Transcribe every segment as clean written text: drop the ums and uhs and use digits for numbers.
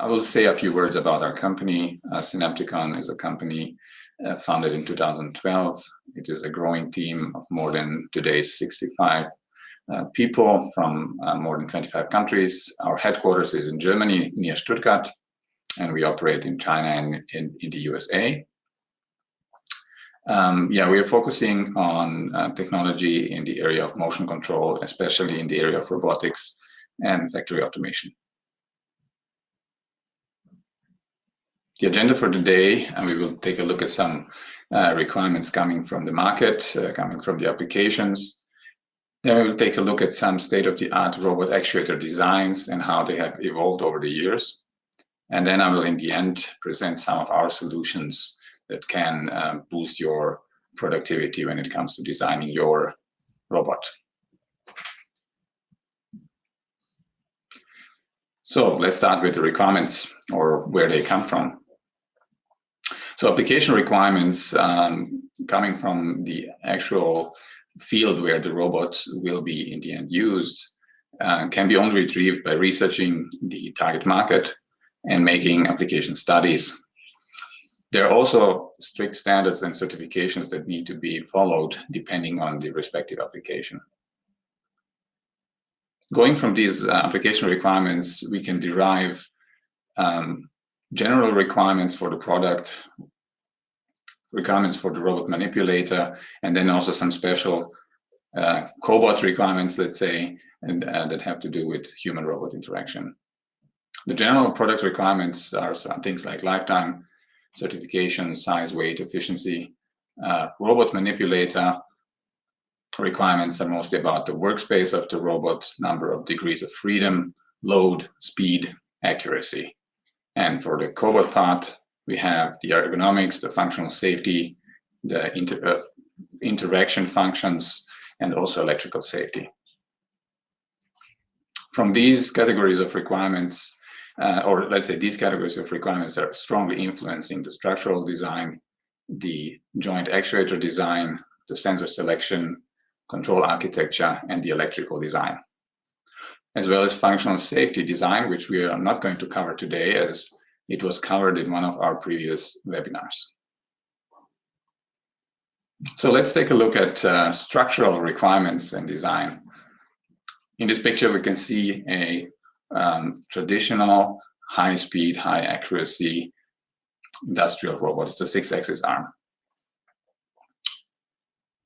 I will say a few words about our company. Synapticon is a company founded in 2012. It is a growing team of more than today's 65 people from more than 25 countries. Our headquarters is in Germany, near Stuttgart, and we operate in China and in the USA. We are focusing on technology in the area of motion control, especially in the area of robotics and factory automation. The agenda for today, and we will take a look at some requirements coming from the market, coming from the applications. Then we will take a look at some state-of-the-art robot actuator designs and how they have evolved over the years. And then I will, in the end, present some of our solutions that can boost your productivity when it comes to designing your robot. So let's start with the requirements, or where they come from. So application requirements coming from the actual field where the robot will be in the end used can be only retrieved by researching the target market and making application studies. There are also strict standards and certifications that need to be followed depending on the respective application. Going from these application requirements, we can derive general requirements for the product, requirements for the robot manipulator, and then also some special cobot requirements, let's say, and that have to do with human-robot interaction. The general product requirements are some things like lifetime certification, size, weight, efficiency. Robot manipulator requirements are mostly about the workspace of the robot, number of degrees of freedom, load, speed, accuracy. And for the cobot part, we have the ergonomics, the functional safety, the interaction functions, and also electrical safety. From these categories of requirements, or let's say these categories of requirements are strongly influencing the structural design, the joint actuator design, the sensor selection, control architecture, and the electrical design, as well as functional safety design, which we are not going to cover today as it was covered in one of our previous webinars. So let's take a look at structural requirements and design. In this picture, we can see a traditional high-speed, high-accuracy industrial robot. It's a 6-axis arm.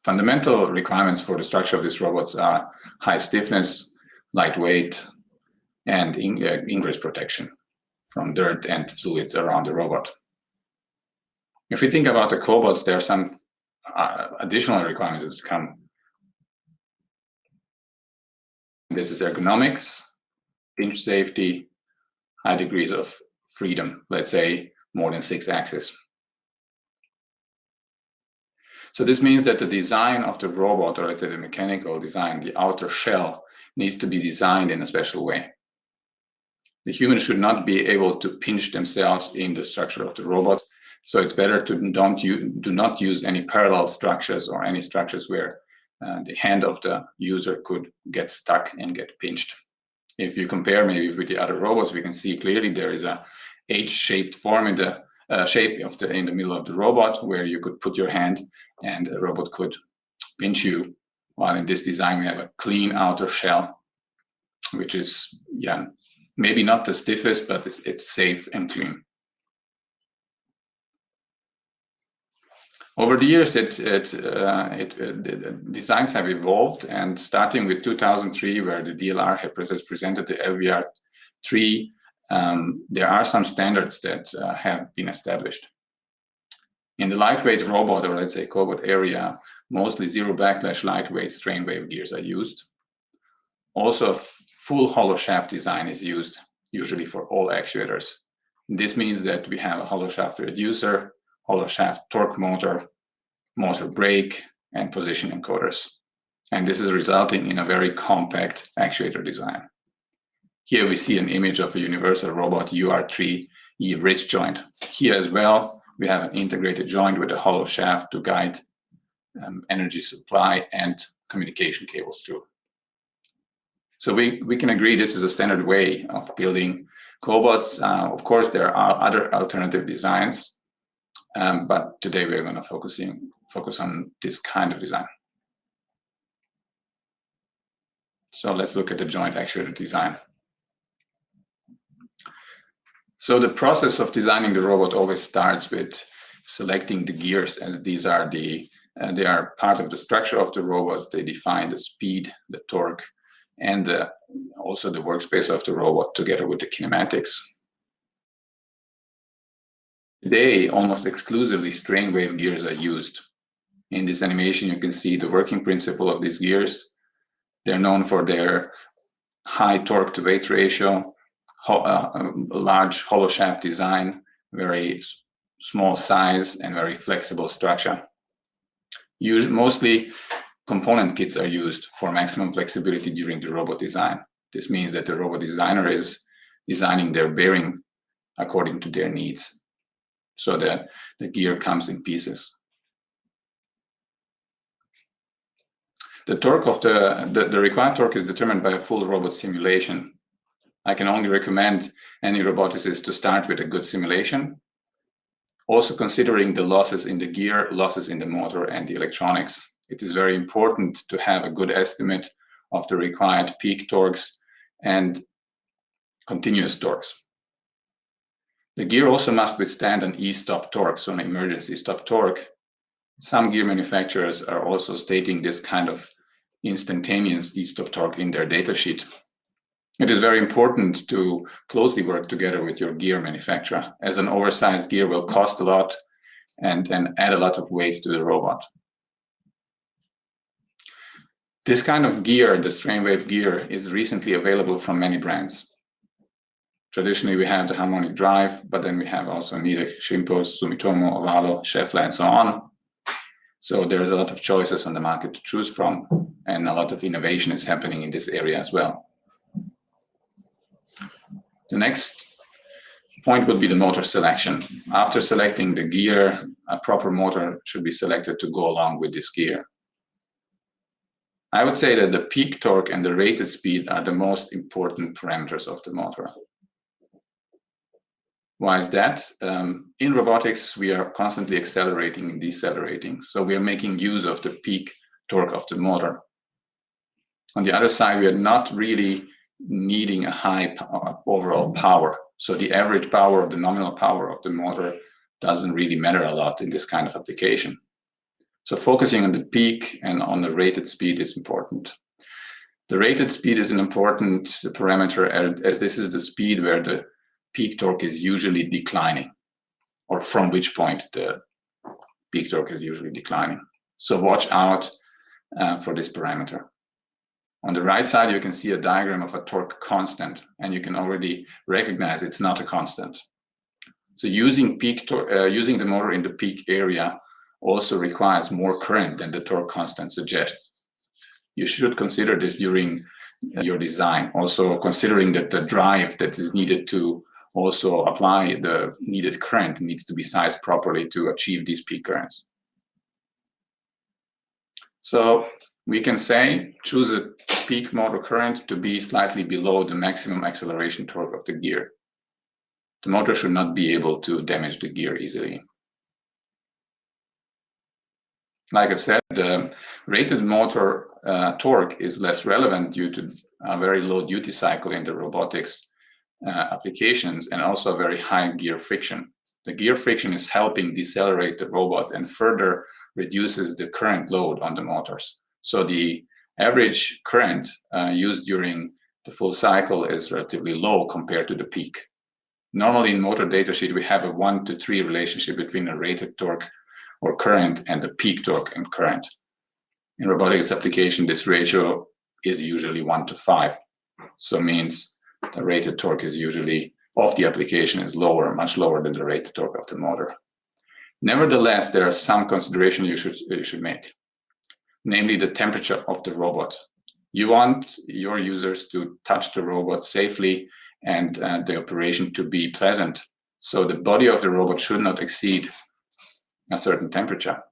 Fundamental requirements for the structure of these robots are high stiffness, lightweight, and ingress protection from dirt and fluids around the robot. If we think about the cobots, there are some additional requirements that come. This is ergonomics, pinch safety, high degrees of freedom, let's say more than 6 axes. So this means that the design of the robot, or let's say the mechanical design, the outer shell, needs to be designed in a special way. The human should not be able to pinch themselves in the structure of the robot, so it's better to do not use any parallel structures or any structures where the hand of the user could get stuck and get pinched. If you compare maybe with the other robots, we can see clearly there is a H-shaped form in the in the middle of the robot where you could put your hand and the robot could pinch you. While in this design we have a clean outer shell, which is maybe not the stiffest, but it's safe and clean. Over the years, the designs have evolved, and starting with 2003, where the DLR has presented the LVR3, there are some standards that have been established. In the lightweight robot, or let's say cobot area, mostly zero backlash lightweight strain wave gears are used. Also, full hollow shaft design is used, usually for all actuators. This means that we have a hollow shaft reducer, hollow shaft torque motor, motor brake, and position encoders. And this is resulting in a very compact actuator design. Here we see an image of a universal robot UR3E wrist joint. Here as well, we have an integrated joint with a hollow shaft to guide energy supply and communication cables through. So we can agree this is a standard way of building cobots. Of course, there are other alternative designs, but today we're going to focus on this kind of design. So let's look at the joint actuator design. So the process of designing the robot always starts with selecting the gears, as these are they are part of the structure of the robots. They define the speed, the torque, and also the workspace of the robot together with the kinematics. Today, almost exclusively strain wave gears are used. In this animation, you can see the working principle of these gears. They're known for their high torque to weight ratio, large hollow shaft design, very small size, and very flexible structure. Mostly component kits are used for maximum flexibility during the robot design. This means that the robot designer is designing their bearing according to their needs, so that the gear comes in pieces. The torque of the required torque is determined by a full robot simulation. I can only recommend any roboticist to start with a good simulation, also considering the losses in the gear, losses in the motor, and the electronics. It is very important to have a good estimate of the required peak torques and continuous torques. The gear also must withstand an e-stop torque, so an emergency stop torque. Some gear manufacturers are also stating this kind of instantaneous e-stop torque in their datasheet. It is very important to closely work together with your gear manufacturer, as an oversized gear will cost a lot and add a lot of weight to the robot. This kind of gear, the strain wave gear, is recently available from many brands. Traditionally, we have the harmonic drive, but then we have also Nidec, Shimpo, Sumitomo, Ovalo, Schaeffler, and so on. So there's a lot of choices on the market to choose from, and a lot of innovation is happening in this area as well. The next point would be the motor selection. After selecting the gear, a proper motor should be selected to go along with this gear. I would say that the peak torque and the rated speed are the most important parameters of the motor. Why is that? In robotics, we are constantly accelerating and decelerating. So we are making use of the peak torque of the motor. On the other side, we are not really needing a high overall power. So the average power, the nominal power of the motor doesn't really matter a lot in this kind of application. So focusing on the peak and on the rated speed is important. The rated speed is an important parameter, as this is the speed where the peak torque is usually declining, or from which point the peak torque is usually declining. So watch out for this parameter. On the right side, you can see a diagram of a torque constant, and you can already recognize it's not a constant. So using the motor in the peak area also requires more current than the torque constant suggests. You should consider this during your design, also considering that the drive that is needed to also apply the needed current needs to be sized properly to achieve these peak currents. So we can say choose a peak motor current to be slightly below the maximum acceleration torque of the gear. The motor should not be able to damage the gear easily. Like I said, the rated motor torque is less relevant due to a very low duty cycle in the robotics applications, and also a very high gear friction. The gear friction is helping decelerate the robot and further reduces the current load on the motors. So the average current used during the full cycle is relatively low compared to the peak. Normally in motor datasheet, we have a 1-to-3 relationship between a rated torque or current and the peak torque and current. In robotics application, this ratio is usually 1-to-5. So it means the rated torque is usually of the application is lower, much lower than the rated torque of the motor. Nevertheless, there are some considerations you should make, namely the temperature of the robot. You want your users to touch the robot safely and the operation to be pleasant. So the body of the robot should not exceed a certain temperature.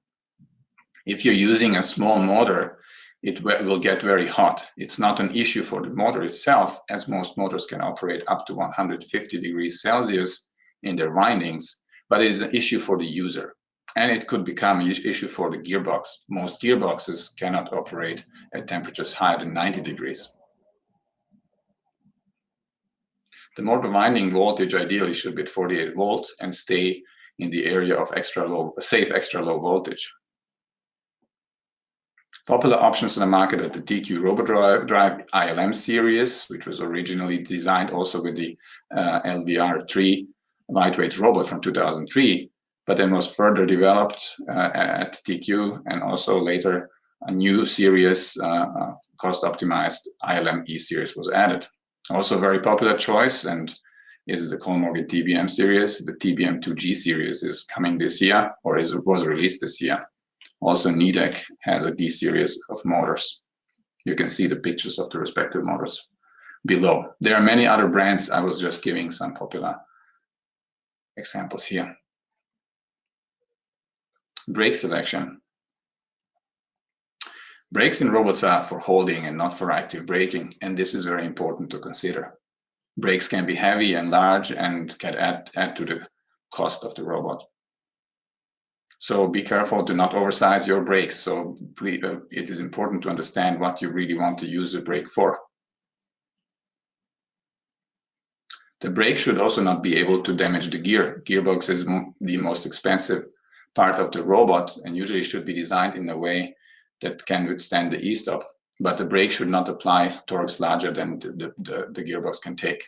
If you're using a small motor, it will get very hot. It's not an issue for the motor itself, as most motors can operate up to 150 degrees Celsius in their windings, but it is an issue for the user. And it could become an issue for the gearbox. Most gearboxes cannot operate at temperatures higher than 90 degrees. The motor winding voltage ideally should be at 48 volts and stay in the area of safe extra low voltage. Popular options on the market are the TQ RoboDrive ILM series, which was originally designed also with the LVR3 lightweight robot from 2003, but then was further developed at TQ, and also later a new series, cost-optimized ILM E series was added. Also a very popular choice and is the Kollmorgen TBM series. The TBM 2G series is coming this year, or was released this year. Also, Nidec has a D series of motors. You can see the pictures of the respective motors below. There are many other brands. I was just giving some popular examples here. Brake selection. Brakes in robots are for holding and not for active braking, and this is very important to consider. Brakes can be heavy and large and can add to the cost of the robot. So be careful to not oversize your brakes. So it is important to understand what you really want to use the brake for. The brake should also not be able to damage the gear. Gearbox is the most expensive part of the robot and usually should be designed in a way that can withstand the e-stop, but the brake should not apply torques larger than the gearbox can take.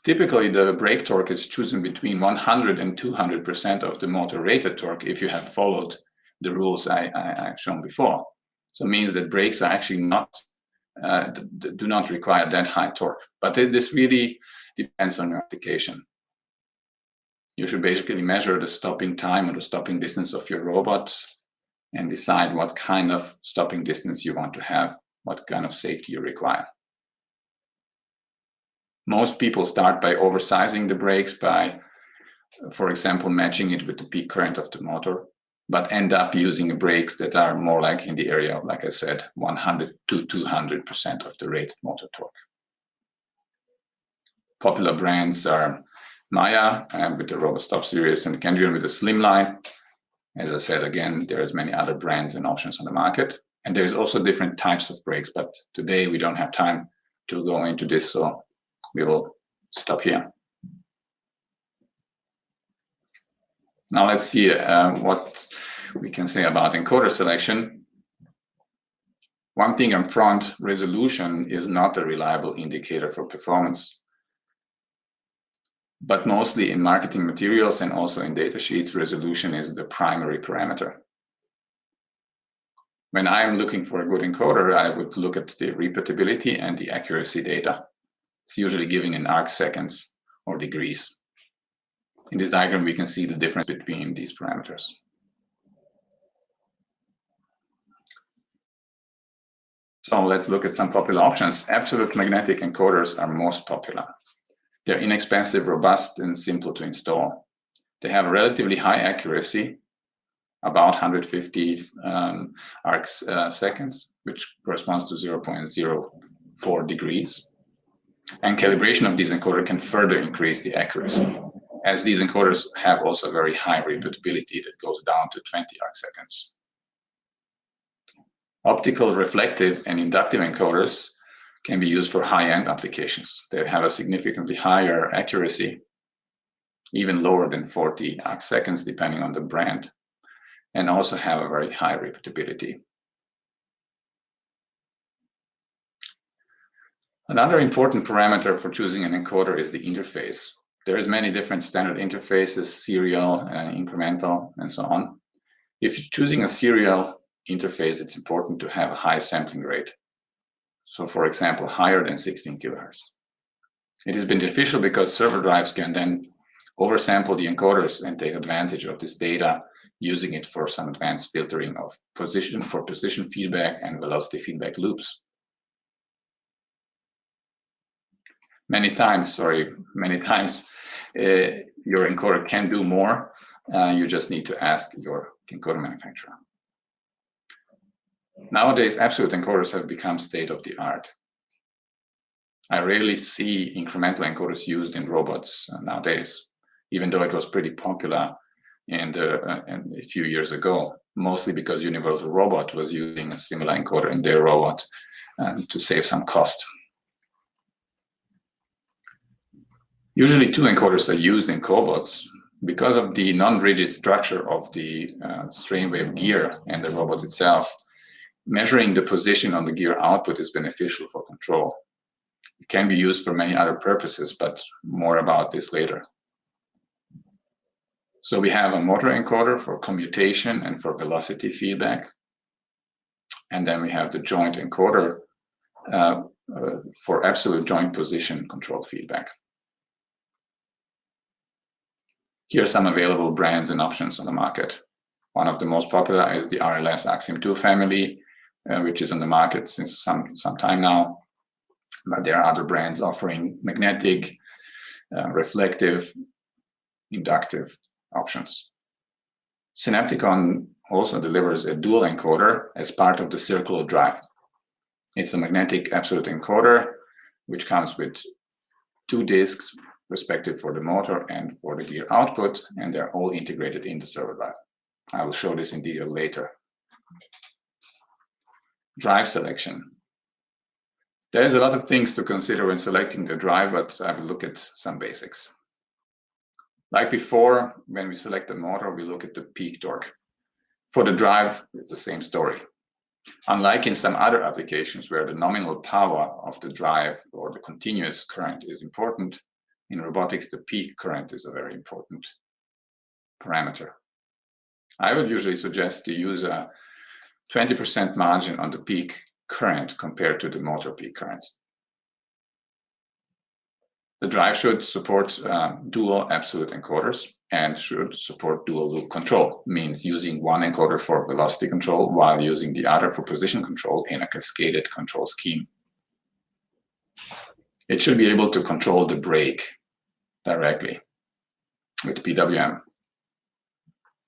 Typically, the brake torque is chosen between 100 and 200% of the motor rated torque if you have followed the rules I've shown before. So it means that brakes are actually do not require that high torque, but this really depends on your application. You should basically measure the stopping time or the stopping distance of your robot and decide what kind of stopping distance you want to have, what kind of safety you require. Most people start by oversizing the brakes by, for example, matching it with the peak current of the motor, but end up using brakes that are more like in the area of, like I said, 100 to 200% of the rated motor torque. Popular brands are Maya with the RoboStop series and Kendrion with the Slimline. As I said, again, there's many other brands and options on the market. And there's also different types of brakes, but today we don't have time to go into this, so we will stop here. Now let's see what we can say about encoder selection. One thing up front, resolution is not a reliable indicator for performance. But mostly in marketing materials and also in datasheets, resolution is the primary parameter. When I'm looking for a good encoder, I would look at the repeatability and the accuracy data. It's usually given in arc seconds or degrees. In this diagram, we can see the difference between these parameters. So let's look at some popular options. Absolute magnetic encoders are most popular. They're inexpensive, robust, and simple to install. They have a relatively high accuracy, about 150 arc seconds, which corresponds to 0.04 degrees. And calibration of these encoders can further increase the accuracy, as these encoders have also very high repeatability that goes down to 20 arc seconds. Optical, reflective, and inductive encoders can be used for high-end applications. They have a significantly higher accuracy, even lower than 40 arc seconds, depending on the brand, and also have a very high repeatability. Another important parameter for choosing an encoder is the interface. There's many different standard interfaces, serial, incremental, and so on. If you're choosing a serial interface, it's important to have a high sampling rate. So for example, higher than 16 kilohertz. It is beneficial because server drives can then oversample the encoders and take advantage of this data, using it for some advanced filtering of position feedback and velocity feedback loops. Many times your encoder can do more. You just need to ask your encoder manufacturer. Nowadays, absolute encoders have become state of the art. I rarely see incremental encoders used in robots nowadays, even though it was pretty popular in a few years ago, mostly because Universal Robot was using a similar encoder in their robot to save some cost. Usually 2 encoders are used in cobots. Because of the non-rigid structure of the strain wave gear and the robot itself, measuring the position on the gear output is beneficial for control. It can be used for many other purposes, but more about this later. So we have a motor encoder for commutation and for velocity feedback. And then we have the joint encoder for absolute joint position control feedback. Here are some available brands and options on the market. One of the most popular is the RLS Axim 2 family, which is on the market since some time now. But there are other brands offering magnetic, reflective, inductive options. Synapticon also delivers a dual encoder as part of the circular drive. It's a magnetic absolute encoder, which comes with 2 discs, respective for the motor and for the gear output, and they're all integrated in the servo drive. I will show this in detail later. Drive selection. There's a lot of things to consider when selecting the drive, but I will look at some basics. Like before, when we select the motor, we look at the peak torque. For the drive, it's the same story. Unlike in some other applications where the nominal power of the drive or the continuous current is important, in robotics, the peak current is a very important parameter. I would usually suggest to use a 20% margin on the peak current compared to the motor peak currents. The drive should support dual absolute encoders and should support dual loop control, means using one encoder for velocity control while using the other for position control in a cascaded control scheme. It should be able to control the brake directly with PWM.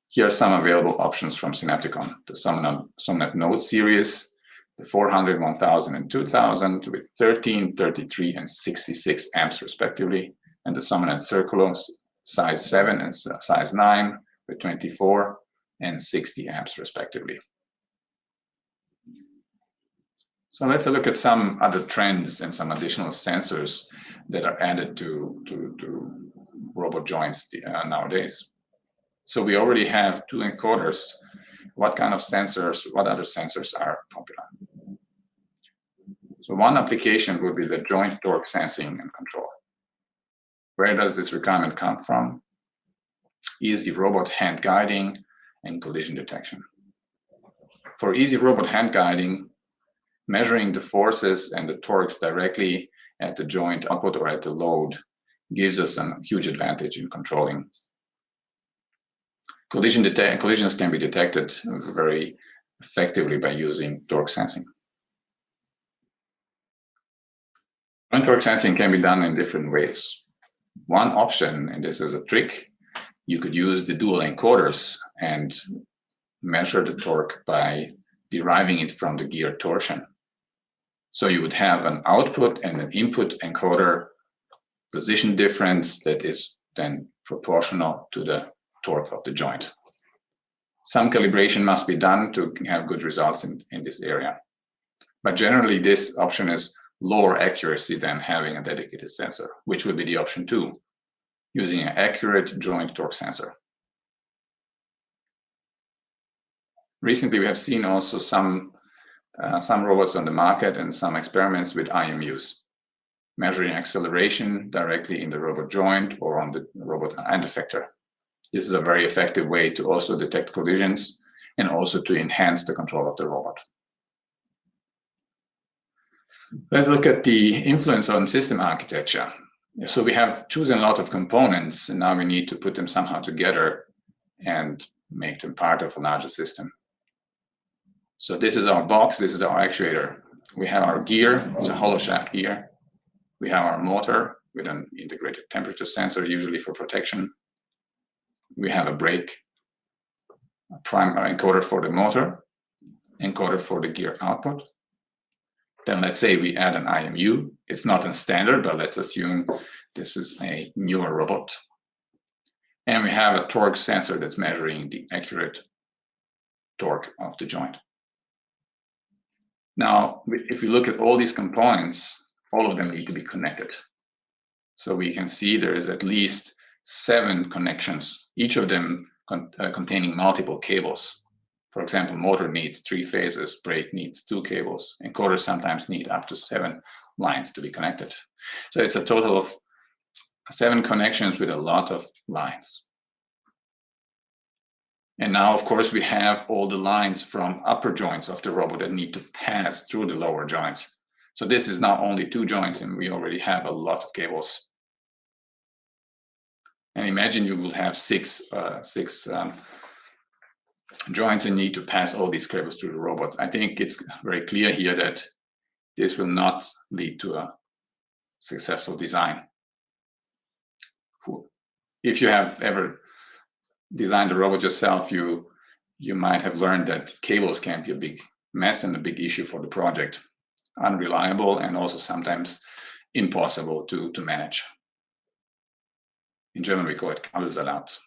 Here are some available options from Synapticon: the SOMANET Node series, the 400, 1000, and 2000 with 13, 33, and 66 amps respectively, and the SOMANET Circular size 7 and size 9 with 24 and 60 amps respectively. So let's look at some other trends and some additional sensors that are added to robot joints nowadays. So we already have 2 encoders. What kind of sensors, what other sensors are popular? So one application would be the joint torque sensing and control. Where does this requirement come from? Easy robot hand guiding and collision detection. For easy robot hand guiding, measuring the forces and the torques directly at the joint output or at the load gives us a huge advantage in controlling. Collisions can be detected very effectively by using torque sensing. Joint torque sensing can be done in different ways. One option, and this is a trick, you could use the dual encoders and measure the torque by deriving it from the gear torsion. So you would have an output and an input encoder position difference that is then proportional to the torque of the joint. Some calibration must be done to have good results in this area. But generally, this option is lower accuracy than having a dedicated sensor, which would be the option 2, using an accurate joint torque sensor. Recently, we have seen also some robots on the market and some experiments with IMUs, measuring acceleration directly in the robot joint or on the robot end effector. This is a very effective way to also detect collisions and also to enhance the control of the robot. Let's look at the influence on system architecture. So we have chosen a lot of components, and now we need to put them somehow together and make them part of a larger system. So this is our box, this is our actuator. We have our gear, it's a hollow shaft gear. We have our motor with an integrated temperature sensor, usually for protection. We have a brake, a primary encoder for the motor, encoder for the gear output. Then let's say we add an IMU. It's not a standard, but let's assume this is a newer robot. And we have a torque sensor that's measuring the accurate torque of the joint. Now, if we look at all these components, all of them need to be connected. So we can see there is at least 7 connections, each of them containing multiple cables. For example, motor needs 3 phases, brake needs 2 cables. Encoders sometimes need up to 7 lines to be connected. So it's a total of 7 connections with a lot of lines. And now, of course, we have all the lines from upper joints of the robot that need to pass through the lower joints. So this is now only 2 joints, and we already have a lot of cables. And imagine you will have 6 joints and need to pass all these cables through the robot. I think it's very clear here that this will not lead to a successful design. If you have ever designed a robot yourself, you might have learned that cables can be a big mess and a big issue for the project. Unreliable and also sometimes impossible to manage. In German, we call it Kabelsalat.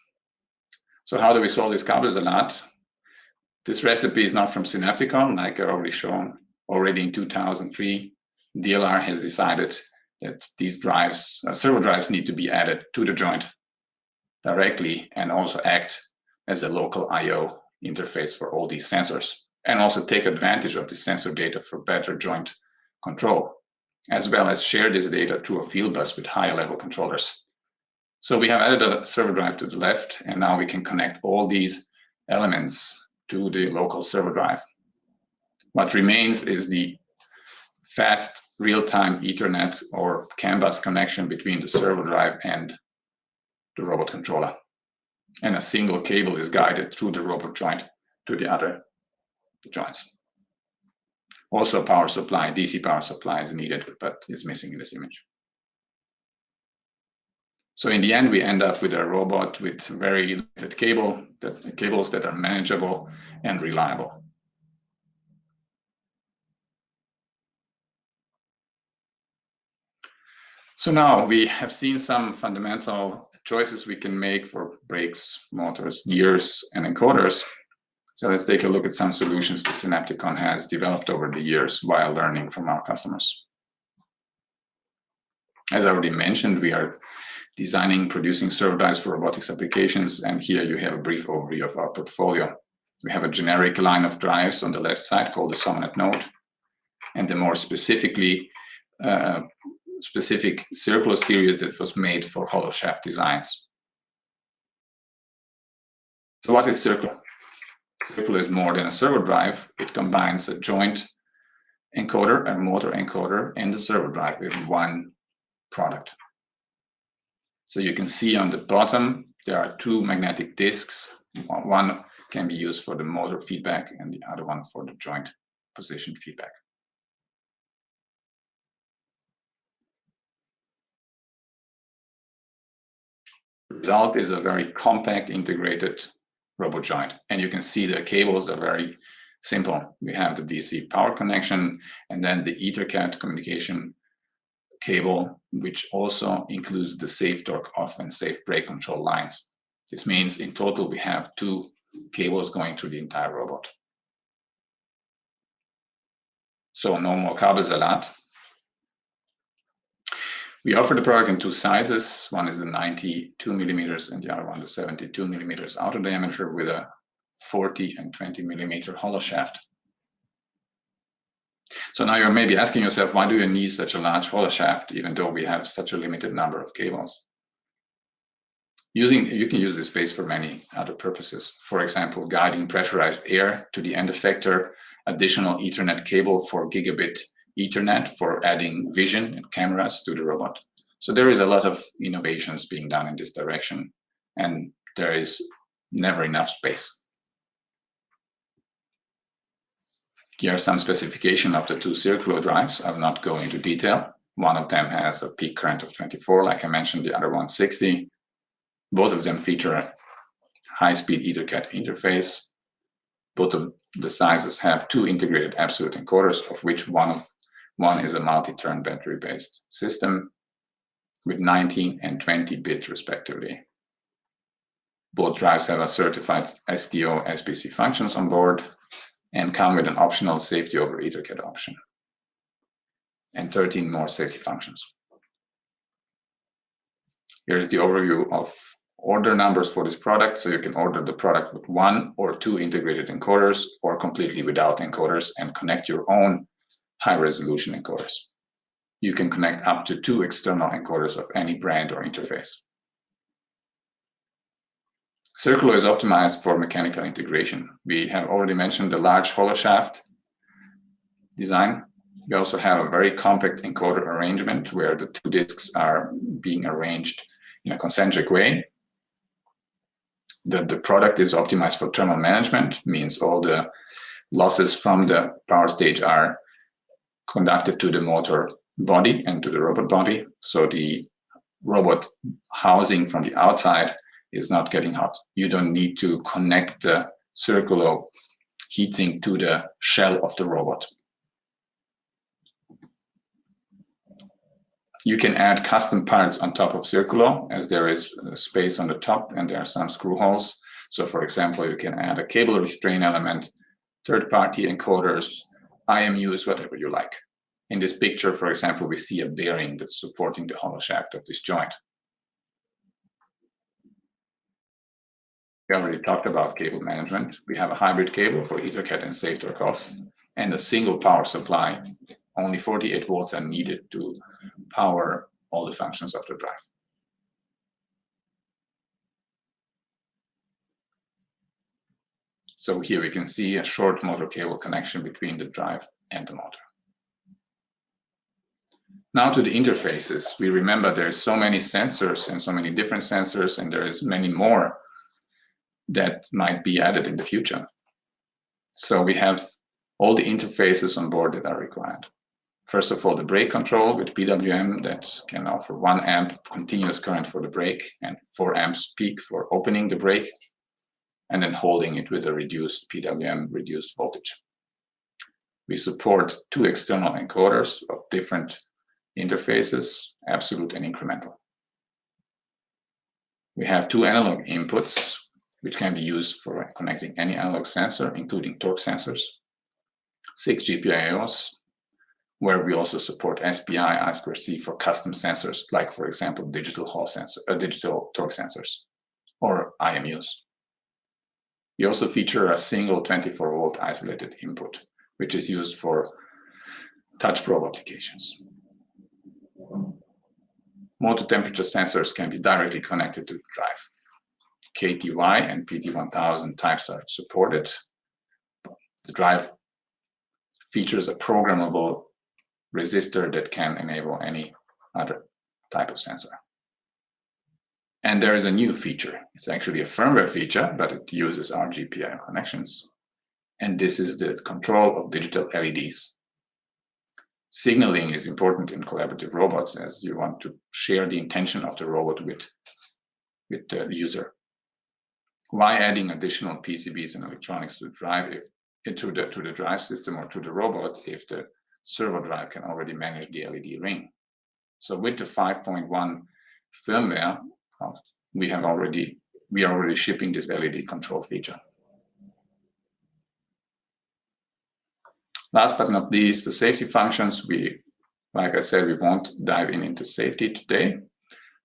So how do we solve this Kabelsalat? This recipe is not from Synapticon, like I already shown. Already in 2003, DLR has decided that these drives, servo drives, need to be added to the joint directly and also act as a local I/O interface for all these sensors, and also take advantage of the sensor data for better joint control, as well as share this data through a field bus with higher level controllers. So we have added a servo drive to the left, and now we can connect all these elements to the local servo drive. What remains is the fast real-time Ethernet or CAN bus connection between the servo drive and the robot controller. And a single cable is guided through the robot joint to the other joints. Also, power supply, DC power supply is needed, but is missing in this image. So in the end, we end up with a robot with very limited cables that are manageable and reliable. So now we have seen some fundamental choices we can make for brakes, motors, gears, and encoders. So let's take a look at some solutions that Synapticon has developed over the years while learning from our customers. As I already mentioned, we are designing, producing servo drives for robotics applications, and here you have a brief overview of our portfolio. We have a generic line of drives on the left side called the SOMANET node, and the more specific circular series that was made for hollow shaft designs. So what is circular? Circular is more than a servo drive. It combines a joint encoder, a motor encoder, and the servo drive in one product. So you can see on the bottom, there are 2 magnetic discs. One can be used for the motor feedback and the other one for the joint position feedback. The result is a very compact, integrated robot joint. And you can see the cables are very simple. We have the DC power connection and then the EtherCAT communication cable, which also includes the safe torque off and safe brake control lines. This means in total we have 2 cables going through the entire robot. So no more Kabelsalat. We offer the product in 2 sizes. One is the 92 millimeters and the other one the 72 millimeters outer diameter with a 40 and 20 millimeter hollow shaft. So now you're maybe asking yourself, why do you need such a large hollow shaft even though we have such a limited number of cables? You can use this space for many other purposes. For example, guiding pressurized air to the end effector, additional Ethernet cable for gigabit Ethernet for adding vision and cameras to the robot. So there is a lot of innovations being done in this direction, and there is never enough space. Here are some specifications of the 2 circular drives. I will not go into detail. One of them has a peak current of 24, like I mentioned, the other one 60. Both of them feature a high-speed EtherCAT interface. Both of the sizes have 2 integrated absolute encoders, of which one is a multi-turn battery-based system with 19 and 20 bits respectively. Both drives have a certified STO SBC functions on board and come with an optional safety over Ethercat option and 13 more safety functions. Here is the overview of order numbers for this product. So you can order the product with 1 or 2 integrated encoders or completely without encoders and connect your own high-resolution encoders. You can connect up to 2 external encoders of any brand or interface. Circulo is optimized for mechanical integration. We have already mentioned the large hollow shaft design. We also have a very compact encoder arrangement where the 2 disks are being arranged in a concentric way. The product is optimized for thermal management, means all the losses from the power stage are conducted to the motor body and to the robot body. So the robot housing from the outside is not getting hot. You don't need to connect the Circulo heatsink to the shell of the robot. You can add custom parts on top of Circulo, as there is space on the top and there are some screw holes. So for example, you can add a cable restraint element, third-party encoders, IMUs, whatever you like. In this picture, for example, we see a bearing that's supporting the hollow shaft of this joint. We already talked about cable management. We have a hybrid cable for Ethercat and safe torque off, and a single power supply. Only 48 volts are needed to power all the functions of the drive. So here we can see a short motor cable connection between the drive and the motor. Now to the interfaces. We remember there's so many sensors and so many different sensors, and there is many more that might be added in the future. So we have all the interfaces on board that are required. First of all, the brake control with PWM that can offer 1 amp continuous current for the brake and 4 amps peak for opening the brake, and then holding it with a reduced PWM, reduced voltage. We support 2 external encoders of different interfaces, absolute and incremental. We have 2 analog inputs, which can be used for connecting any analog sensor, including torque sensors, 6 GPIOs, where we also support SPI, I2C for custom sensors, like for example, digital torque sensors or IMUs. We also feature a single 24-volt isolated input, which is used for touch probe applications. Motor temperature sensors can be directly connected to the drive. KTY and PD1000 types are supported. The drive features a programmable resistor that can enable any other type of sensor. And there is a new feature. It's actually a firmware feature, but it uses RGPIO connections. And this is the control of digital LEDs. Signaling is important in collaborative robots, as you want to share the intention of the robot with the user. Why adding additional PCBs and electronics to the drive, to the drive system or to the robot, if the servo drive can already manage the LED ring? So with the 5.1 firmware, we are already shipping this LED control feature. Last but not least, the safety functions. Like I said, we won't dive into safety today,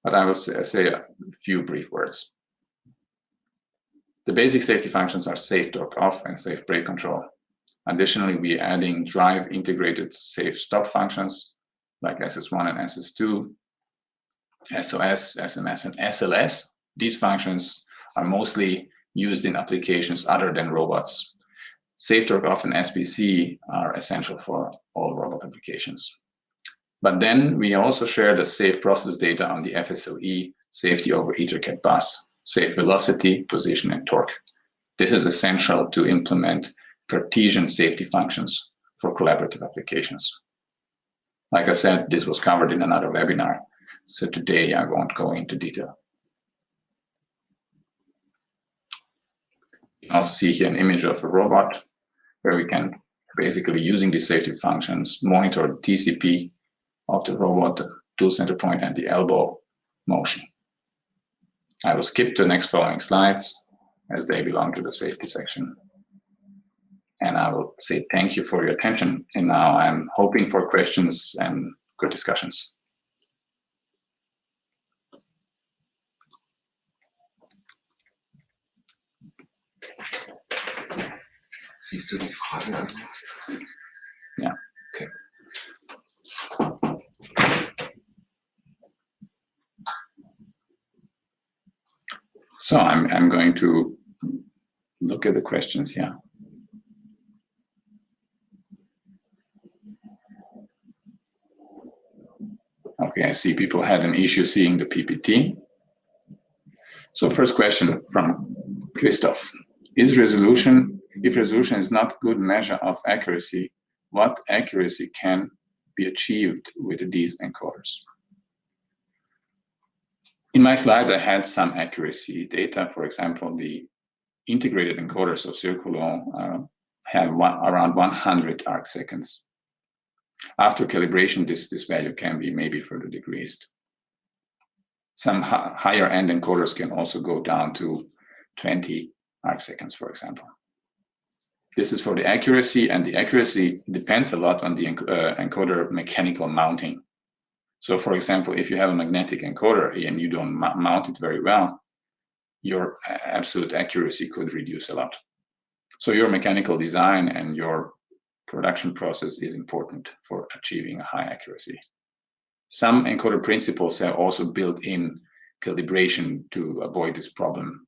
but I will say a few brief words. The basic safety functions are safe torque off and safe brake control. Additionally, we are adding drive integrated safe stop functions like SS1 and SS2, SOS, SMS, and SLS. These functions are mostly used in applications other than robots. Safe torque off and SBC are essential for all robot applications. But then we also share the safe process data on the FSLE safety over Ethercat bus, safe velocity, position, and torque. This is essential to implement Cartesian safety functions for collaborative applications. Like I said, this was covered in another webinar, so today I won't go into detail. Also see here an image of a robot where we can basically, using the safety functions, monitor the TCP of the robot, the tool center point, and the elbow motion. I will skip the next following slides as they belong to the safety section. And I will say thank you for your attention. And now I'm hoping for questions and good discussions. Siehst du die Frage? Also? Ja. Okay. So I'm going to look at the questions here. Okay, I see people had an issue seeing the PPT. So first question from Christoph. If resolution is not a good measure of accuracy, what accuracy can be achieved with these encoders? In my slides, I had some accuracy data. For example, the integrated encoders of Circulo have around 100 arc seconds. After calibration, this value can be maybe further decreased. Some higher end encoders can also go down to 20 arc seconds, for example. This is for the accuracy, and the accuracy depends a lot on the encoder mechanical mounting. So for example, if you have a magnetic encoder and you don't mount it very well, your absolute accuracy could reduce a lot. So your mechanical design and your production process is important for achieving a high accuracy. Some encoder principles have also built in calibration to avoid this problem.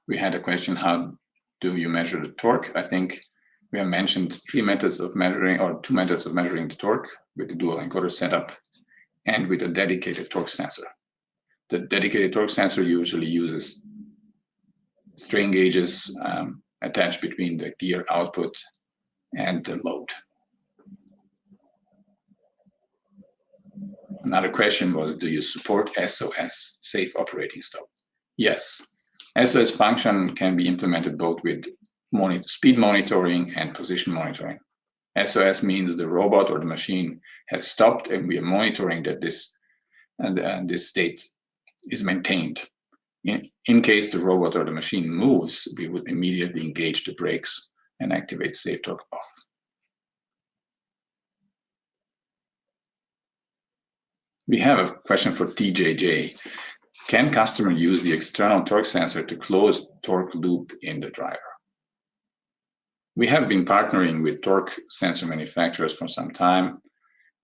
We had a question, how do you measure the torque? I think we have mentioned 3 methods of measuring, or 2 methods of measuring the torque with the dual encoder setup and with a dedicated torque sensor. The dedicated torque sensor usually uses strain gauges attached between the gear output and the load. Another question was, do you support SOS, safe operating stop? Yes. SOS function can be implemented both with speed monitoring and position monitoring. SOS means the robot or the machine has stopped and we are monitoring that this state is maintained. In case the robot or the machine moves, we would immediately engage the brakes and activate safe torque off. We have a question for TJJ. Can customer use the external torque sensor to close torque loop in the driver? We have been partnering with torque sensor manufacturers for some time,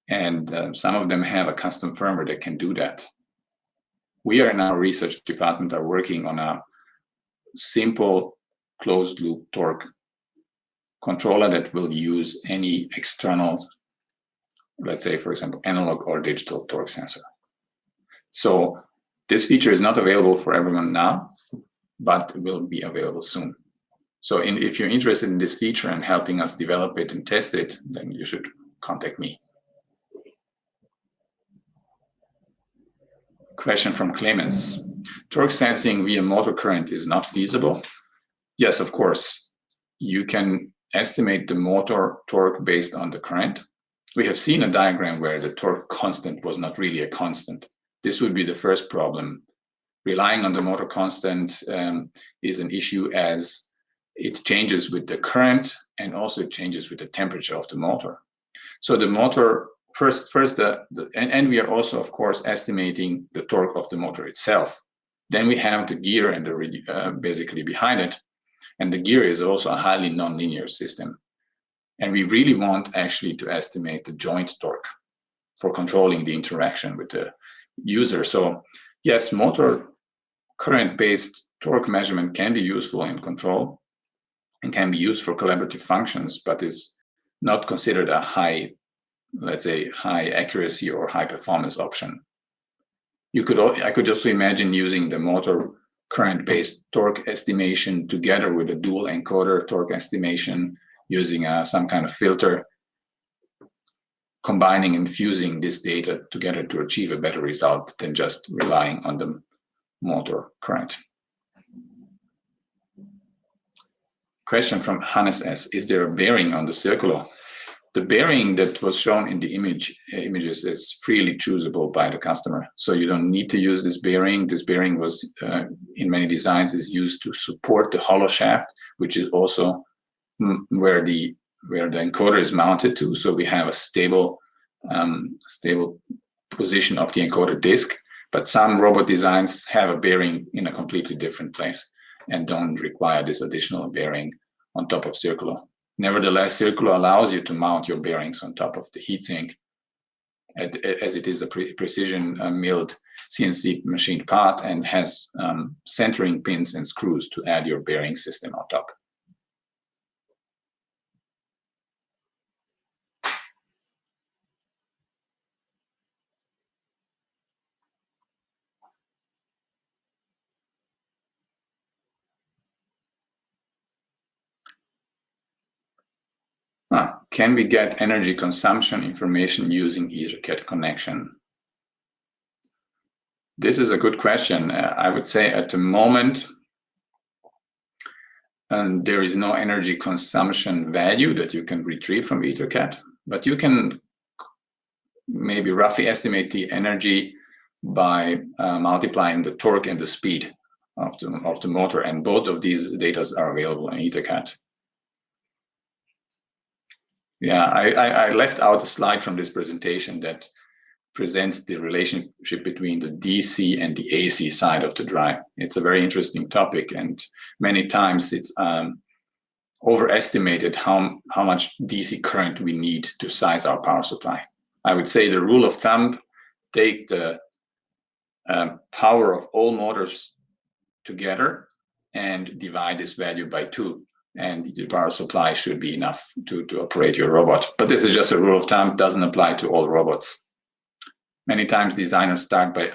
and some of them have a custom firmware that can do that. We are in our research department are working on a simple closed loop torque controller that will use any external, let's say, for example, analog or digital torque sensor. So this feature is not available for everyone now, but it will be available soon. So if you're interested in this feature and helping us develop it and test it, then you should contact me. Question from Clemens. Torque sensing via motor current is not feasible? Yes, of course. You can estimate the motor torque based on the current. We have seen a diagram where the torque constant was not really a constant. This would be the first problem. Relying on the motor constant is an issue as it changes with the current and also it changes with the temperature of the motor. So the motor, and we are also, of course, estimating the torque of the motor itself. Then we have the gear and the basically behind it. And the gear is also a highly nonlinear system. And we really want actually to estimate the joint torque for controlling the interaction with the user. So yes, motor current-based torque measurement can be useful in control and can be used for collaborative functions, but is not considered a high, let's say, high accuracy or high performance option. I could also imagine using the motor current-based torque estimation together with a dual encoder torque estimation using some kind of filter combining and fusing this data together to achieve a better result than just relying on the motor current. Question from Hannes S. Is there a bearing on the circular? The bearing that was shown in the images is freely choosable by the customer. So you don't need to use this bearing. This bearing was, in many designs, is used to support the hollow shaft, which is also where the encoder is mounted to. So we have a stable position of the encoder disk. But some robot designs have a bearing in a completely different place and don't require this additional bearing on top of circular. Nevertheless, circular allows you to mount your bearings on top of the heatsink, as it is a precision milled CNC machined part and has centering pins and screws to add your bearing system on top. Can we get energy consumption information using EtherCAT connection? This is a good question. I would say at the moment, there is no energy consumption value that you can retrieve from EtherCAT, but you can maybe roughly estimate the energy by multiplying the torque and the speed of the motor, and both of these data are available in EtherCAT. Yeah, I left out a slide from this presentation that presents the relationship between the DC and the AC side of the drive. It's a very interesting topic, and many times it's overestimated how much DC current we need to size our power supply. I would say the rule of thumb, take the power of all motors together and divide this value by 2. And the power supply should be enough to operate your robot. But this is just a rule of thumb, doesn't apply to all robots. Many times designers start by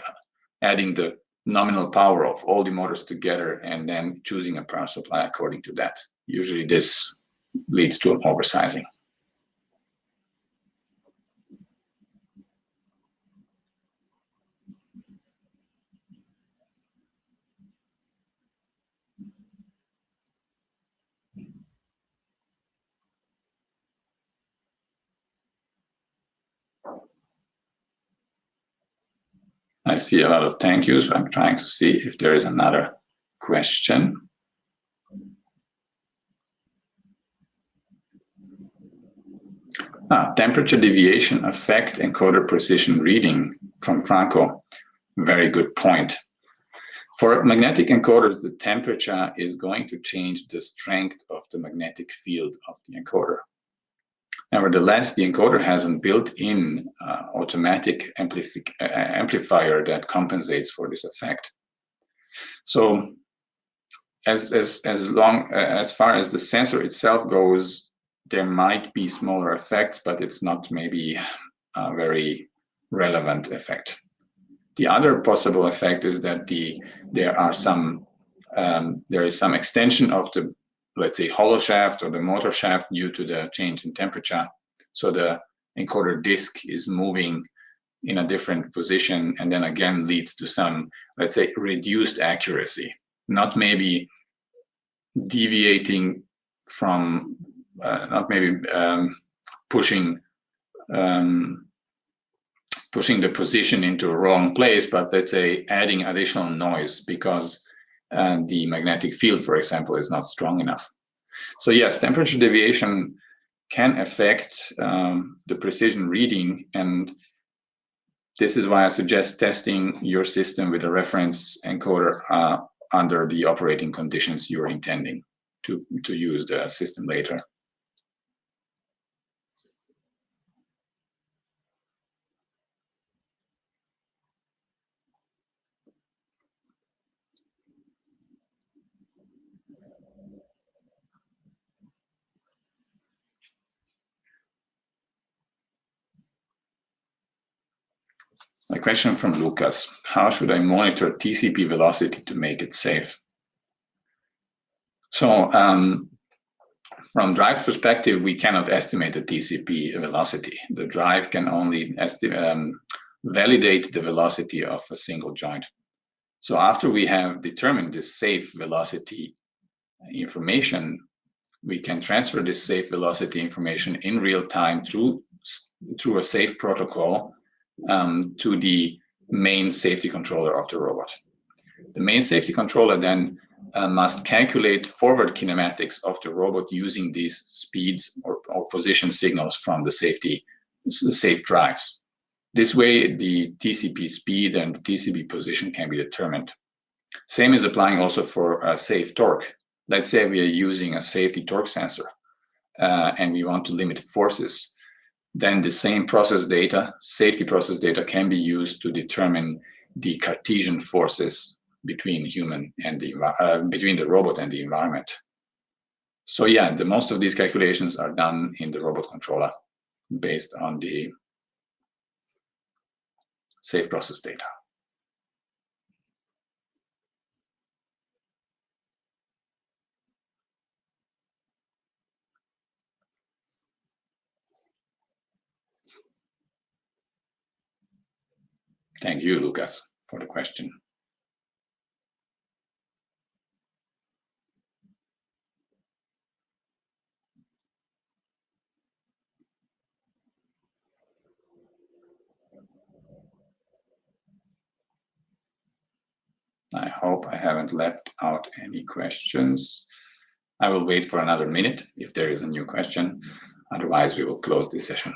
adding the nominal power of all the motors together and then choosing a power supply according to that. Usually this leads to an oversizing. I see a lot of thank yous. I'm trying to see if there is another question. Temperature deviation affect encoder precision reading from Franco. Very good point. For magnetic encoders, the temperature is going to change the strength of the magnetic field of the encoder. Nevertheless, the encoder has a built-in automatic amplifier that compensates for this effect. So, as far as the sensor itself goes, there might be smaller effects, but it's not maybe a very relevant effect. The other possible effect is that there is some extension of the, let's say, hollow shaft or the motor shaft due to the change in temperature. So the encoder disk is moving in a different position and then again leads to some, let's say, reduced accuracy. Not maybe deviating from, not maybe pushing the position into a wrong place, but let's say adding additional noise because the magnetic field, for example, is not strong enough. So yes, temperature deviation can affect the precision reading, and this is why I suggest testing your system with a reference encoder under the operating conditions you're intending to use the system later. A question from Lucas. How should I monitor TCP velocity to make it safe? So From drive's perspective, we cannot estimate the TCP velocity. The drive can only validate the velocity of a single joint. So after we have determined this safe velocity information, we can transfer this safe velocity information in real time through a safe protocol to the main safety controller of the robot. The main safety controller then must calculate forward kinematics of the robot using these speeds or position signals from the safe drives. This way, the TCP speed and the TCP position can be determined. Same is applying also for a safe torque. Let's say we are using a safety torque sensor and we want to limit forces. Then the same process data, safety process data, can be used to determine the Cartesian forces between between the robot and the environment. So yeah, most of these calculations are done in the robot controller based on the safe process data. Thank you, Lucas, for the question. I hope I haven't left out any questions. I will wait for another minute if there is a new question. Otherwise, we will close this session.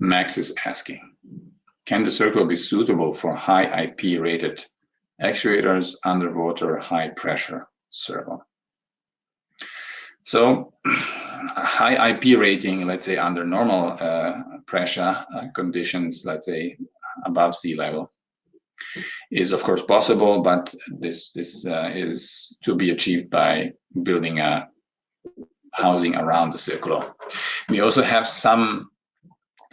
Max is asking, can the circle be suitable for high IP rated actuators, underwater, high pressure circle? So high IP rating, let's say under normal pressure conditions, let's say above sea level, is of course possible, but this is to be achieved by building a housing around the circle. We also have some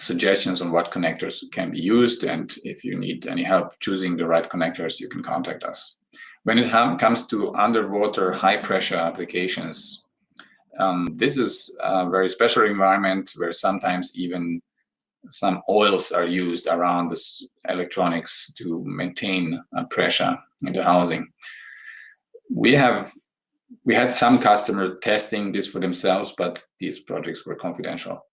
suggestions on what connectors can be used, and if you need any help choosing the right connectors, you can contact us. When it comes to underwater high pressure applications, this is a very special environment where sometimes even some oils are used around the electronics to maintain pressure in the housing. We had some customers testing this for themselves, but these projects were confidential,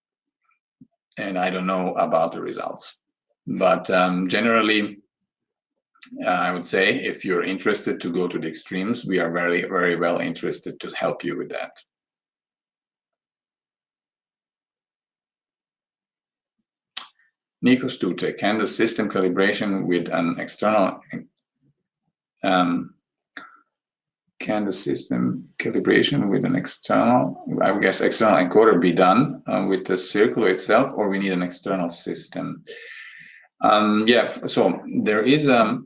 and I don't know about the results. But generally, I would say if you're interested to go to the extremes, we are very, very well interested to help you with that. Nico Stute, can the system calibration with an external I guess external encoder be done with the circular itself, or we need an external system? Yeah, so there is a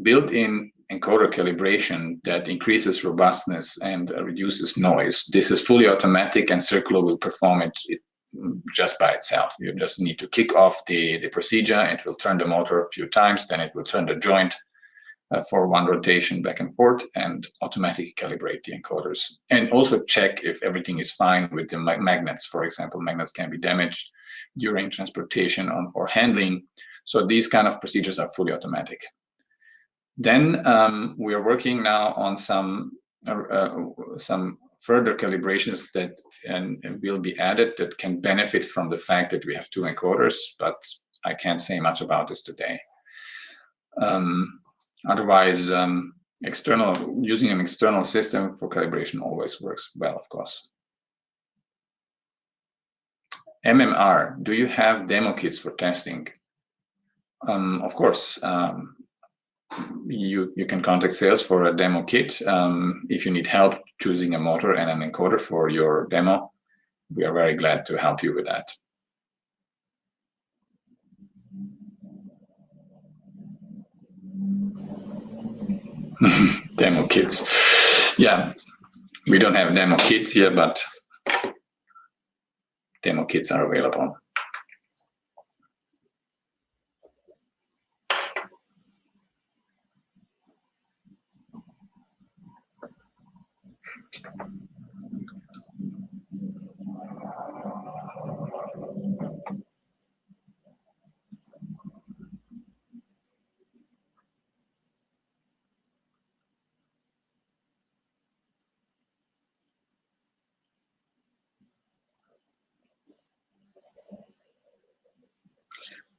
built-in encoder calibration that increases robustness and reduces noise. This is fully automatic, and circular will perform it just by itself. You just need to kick off the procedure. It will turn the motor a few times, then it will turn the joint for one rotation back and forth, and automatically calibrate the encoders. And also check if everything is fine with the magnets. For example, magnets can be damaged during transportation or handling. So these kind of procedures are fully automatic. Then we are working now on some further calibrations that will be added that can benefit from the fact that we have two encoders, but I can't say much about this today. Otherwise, using an external system for calibration always works well, of course. MMR, do you have demo kits for testing? Of course, you can contact sales for a demo kit. If you need help choosing a motor and an encoder for your demo, we are very glad to help you with that. Demo kits. Yeah, we don't have demo kits here, but demo kits are available.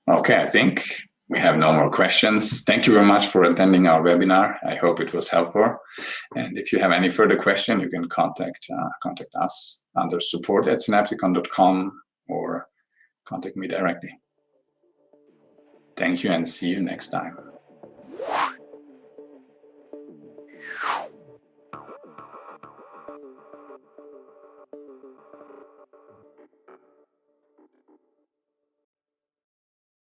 Okay, I think we have no more questions. Thank you very much for attending our webinar. I hope it was helpful. And if you have any further question, you can contact us under support@synapticon.com or contact me directly. Thank you and see you next time.